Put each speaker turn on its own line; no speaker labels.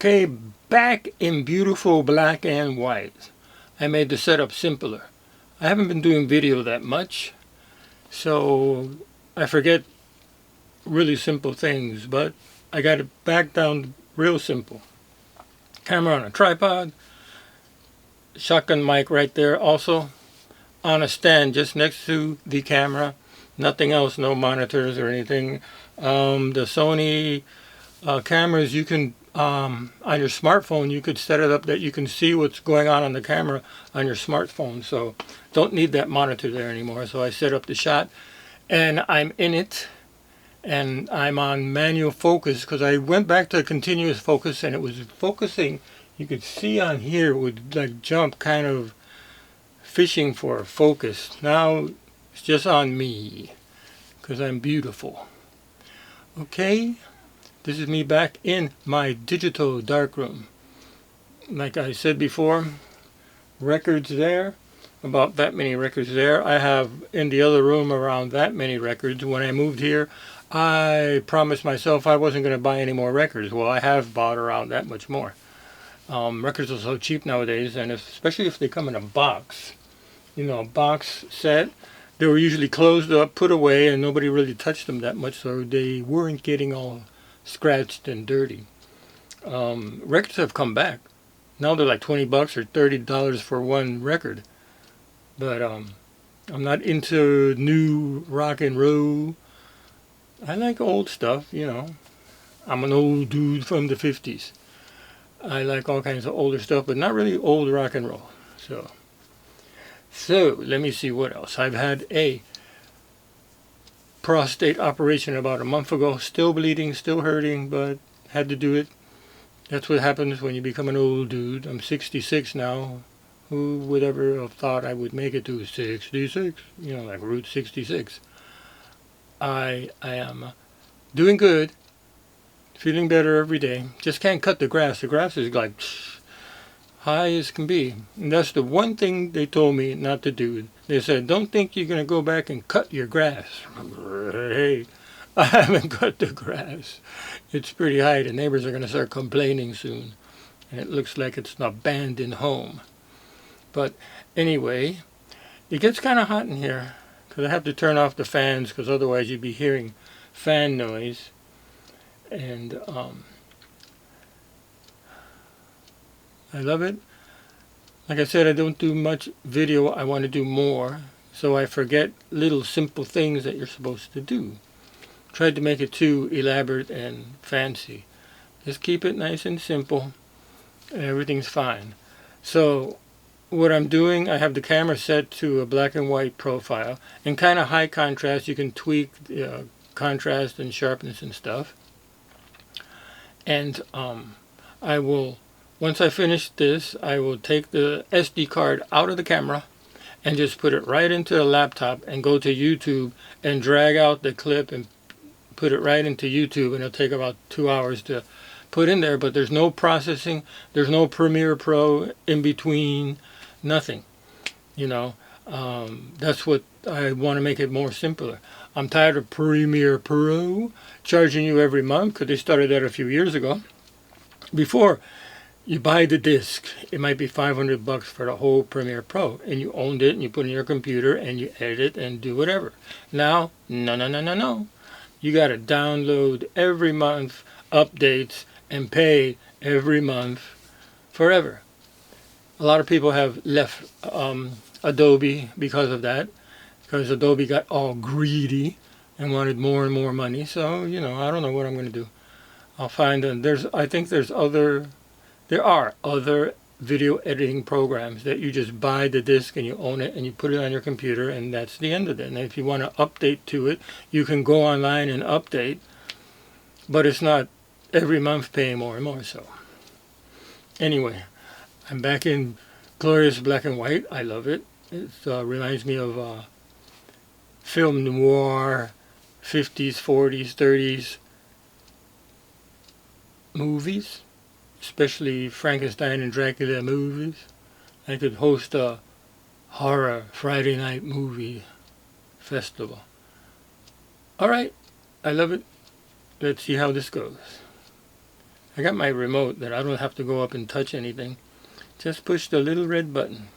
Okay, back in beautiful black and white. I made the setup simpler. I haven't been doing video that much, so I forget really simple things, but I got it back down real simple. Camera on a tripod, shotgun mic right there also, on a stand just next to the camera, nothing else, no monitors or anything. The Sony cameras, you can on your smartphone, you could set it up that you can see what's going on the camera on your smartphone, so don't need that monitor there anymore. So I set up the shot and I'm in it, and I'm on manual focus because I went back to continuous focus and it was focusing. You could see on here it would like jump, kind of fishing for focus. Now it's just on me because I'm beautiful. Okay, this is me back in my digital darkroom. Like I said before, records there, about that many records there. I have in the other room around that many records. When I moved here, I promised myself I wasn't going to buy any more records. Well, I have bought around that much more. Records are so cheap nowadays, and especially if they come in a box. You know, a box set. They were usually closed up, put away, and nobody really touched them that much, so they weren't getting all scratched and dirty. Records have come back. Now they're like $20 or $30 for one record. But I'm not into new rock and roll. I like old stuff, you know. I'm an old dude from the 50s. I like all kinds of older stuff, but not really old rock and roll. So let me see what else. I've had a prostate operation about a month ago. Still bleeding, still hurting, but had to do it. That's what happens when you become an old dude. I'm 66 now. Who would ever have thought I would make it to 66? You know, like Route 66. I am doing good, feeling better every day. Just can't cut the grass. The grass is like high as can be. And that's the one thing they told me not to do. They said, don't think you're going to go back and cut your grass. Hey, I haven't cut the grass. It's pretty high. The neighbors are going to start complaining soon. And it looks like it's an abandoned home. But anyway, it gets kind of hot in here because I have to turn off the fans because otherwise you'd be hearing fan noise. And I love it. Like I said, I don't do much video. I want to do more, so I forget little simple things that you're supposed to do. Tried to make it too elaborate and fancy. Just keep it nice and simple, and everything's fine. So what I'm doing, I have the camera set to a black and white profile and kind of high contrast. You can tweak contrast and sharpness and stuff. And I will, once I finish this, I will take the SD card out of the camera and just put it right into the laptop and go to YouTube and drag out the clip and put it right into YouTube, and it'll take about 2 hours to put in there. But there's no processing, there's no Premiere Pro in between, nothing. You know, that's what I want to make it more simpler. I'm tired of Premiere Pro charging you every month because they started that a few years ago. Before, you buy the disc, it might be $500 for the whole Premiere Pro, and you owned it and you put it in your computer and you edit and do whatever. Now, no. You got to download every month, updates, and pay every month forever. A lot of people have left Adobe because of that, because Adobe got all greedy and wanted more and more money. So, you know, I don't know what I'm going to do. I'll find I think there are other video editing programs that you just buy the disc and you own it and you put it on your computer, and that's the end of it. And if you want to update to it, you can go online and update, but it's not every month paying more and more. So anyway, I'm back in glorious black and white. I love it. It reminds me of film noir, 50s, 40s, 30s movies, especially Frankenstein and Dracula movies. I could host a horror Friday night movie festival. All right, I love it. Let's see how this goes. I got my remote that I don't have to go up and touch anything. Just push the little red button.